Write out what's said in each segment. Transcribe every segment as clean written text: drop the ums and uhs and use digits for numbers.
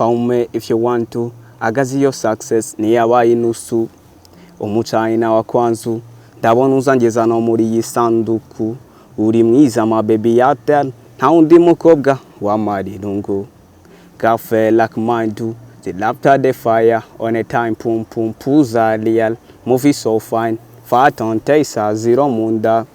Faume if you want to. Agazi your success ni yabaye inusu. Umuchina wa kwanzu. Ndabona uzangeza no muri yisanduku. Uri mwiza ma baby yatel. Nta undi mukobwa wa marirungu. Cafe like mine do. The laughter the fire on a time pum pum puza real. Movie so fine. Fat on taste zero munda.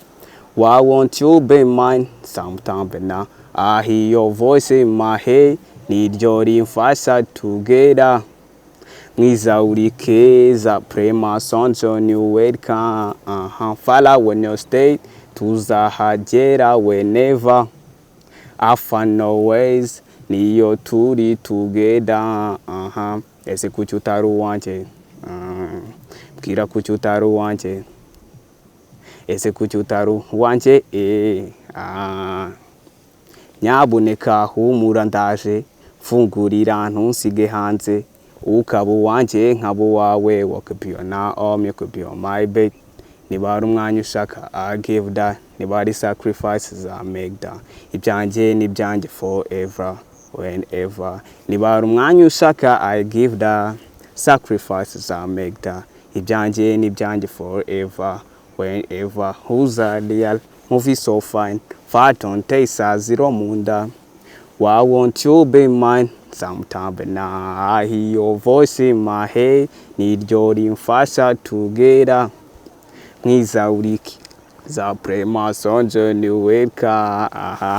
Why won't you be mine? Sometime but now I hear your voice in my head. Need your infasa together. Mwiza urikeza prema sonso new welcome. Follow when you stay. Tuza hajera whenever. I find no ways. Niyo turi together. Ese kuchutaru wanje. Kira kuchutaru wanje. Ese kuchutaru wanje. Nyabuneka humura ndaje. Fungurira ntusige hanze. Ukabu wanje nkabu wawe. What could be on our arm, you could be on my bed. Nibari umwanya ushaka I give that. Nibari sacrifices I make that. Ibyanje nibyanje forever. Whenever. Nibari umwanya ushaka I give that. Sacrifices I make that. Ibyanje nibyanje forever. Whenever. Who's a real? Movie so fine. Fat on taste zero munda. Why won't you be mine? Sometime but now I hear your voice in my head. Need your infasa together. Mwiza uriki. Za prema sonjo ni weka.